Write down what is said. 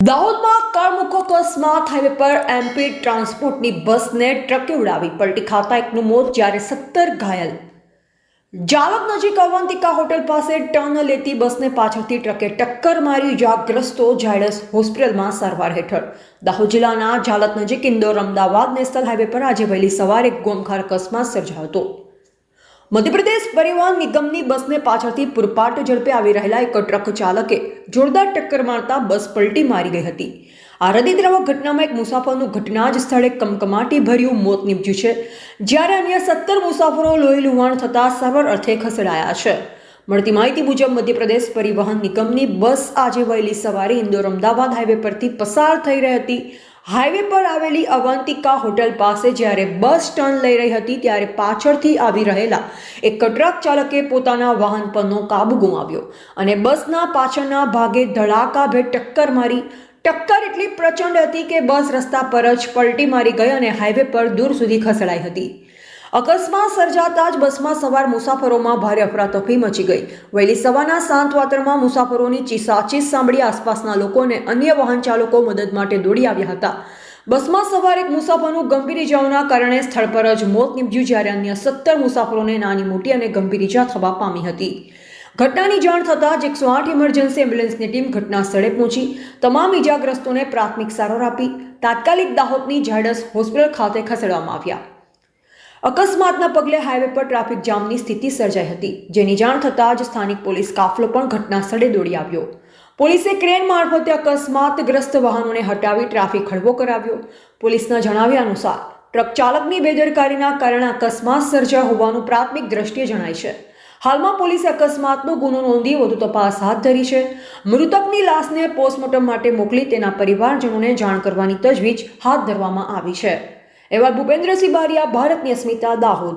દાહોદમાં કાળમુખો અકસ્માત હાઈવે પર એમપી ટ્રાન્સપોર્ટની બસને ટ્રકે ઉડાવી પલટી ખાતા એકનું મોત જ્યારે 17 ઘાયલ. જાલક નજીક અવંતિકા હોટલ પાસે ટર્ન લેતી બસને પાછળથી ટ્રકે ટક્કર મારી ઇજાગ્રસ્તો ઝાયડસ હોસ્પિટલમાં સારવાર હેઠળ. દાહોદ જિલ્લાના જાલક નજીક ઇન્દોર અમદાવાદ નેશનલ હાઈવે પર આજે વહેલી સવારે એક ગોમખાર અકસ્માત સર્જાયો હતો. મધ્યપ્રદેશ પરિવહન નિગમની બસને પાછળથી પૂરપાટ ઝડપે આવી રહેલા એક ટ્રક ચાલકે જોરદાર ટક્કર મારતા બસ પલટી મારી ગઈ હતી. આ હૃદયદ્રાવક ઘટનામાં એક મુસાફરનું ઘટના જ સ્થળે કમકમાટી ભર્યું મોત નીપજ્યું છે, જ્યારે અન્ય 17 મુસાફરો લોહી લુહાણ થતા સારવાર અર્થે ખસેડાયા છે. મળતી માહિતી મુજબ મધ્યપ્રદેશ પરિવહન નિગમની બસ આજે વહેલી સવારે ઇન્દોર અમદાવાદ હાઈવે પરથી પસાર થઈ રહી હતી. હાઈવે પર આવેલી અવંતિકા હોટલ પાસે જ્યારે બસ ટર્ન લઈ રહી હતી ત્યારે પાછળથી આવી રહેલા એક ટ્રક ચાલકે પોતાના વાહન પરનો કાબુ ગુમાવ્યો અને બસના પાછળના ભાગે ધડાકાભેર ટક્કર મારી. ટક્કર એટલી પ્રચંડ હતી કે બસ રસ્તા પર જ પલટી મારી ગઈ અને હાઈવે પર દૂર સુધી ખસેડાઈ હતી. અકસ્માત સર્જાતા જ બસમાં સવાર મુસાફરોમાં ભારે અફરાતફરી મચી ગઈ. વહેલી સવારના શાંત વાતાવરણમાં મુસાફરોની ચીસાચીસ સાંભળી આસપાસના લોકો અને અન્ય વાહન ચાલકો મદદ માટે દોડી આવ્યા હતા. બસમાં સવાર એક મુસાફરનું ગંભીર ઇજાઓના કારણે સ્થળ પર જ મોત નીપજ્યું, જ્યારે અન્ય 17 મુસાફરોને નાની મોટી અને ગંભીર ઇજા થવા પામી હતી. ઘટનાની જાણ થતાં જ 108 ઇમરજન્સી એમ્બ્યુલન્સની ટીમ ઘટના સ્થળે પહોંચી તમામ ઇજાગ્રસ્તોને પ્રાથમિક સારવાર આપી તાત્કાલિક દાહોદની ઝાયડસ હોસ્પિટલ ખાતે ખસેડવામાં આવ્યા. અકસ્માતના પગલે હાઈવે પર ટ્રાફિક જામની સ્થિતિ સર્જાઈ હતી, જેની જાણ થતાં જ સ્થાનિક પોલીસ કાફલો પણ ઘટના સ્થળે દોડી આવ્યો. પોલીસે ક્રેન મારફતે અકસ્માતગ્રસ્ત વાહનોને હટાવી ટ્રાફિક હળવો કરાવ્યો. પોલીસના જણાવ્યા અનુસાર ટ્રક ચાલકની બેદરકારીના કારણે અકસ્માત સર્જાયો હોવાનું પ્રાથમિક દ્રષ્ટિએ જણાય છે. હાલમાં પોલીસે અકસ્માતનો ગુનો નોંધી વધુ તપાસ હાથ ધરી છે. મૃતકની લાશને પોસ્ટમોર્ટમ માટે મોકલી તેના પરિવારજનોને જાણ કરવાની તજવીજ હાથ ધરવામાં આવી છે. એવા ભૂપેન્દ્રસિંહ બારિયા, ભારતની અસ્મિતા, દાહોદ.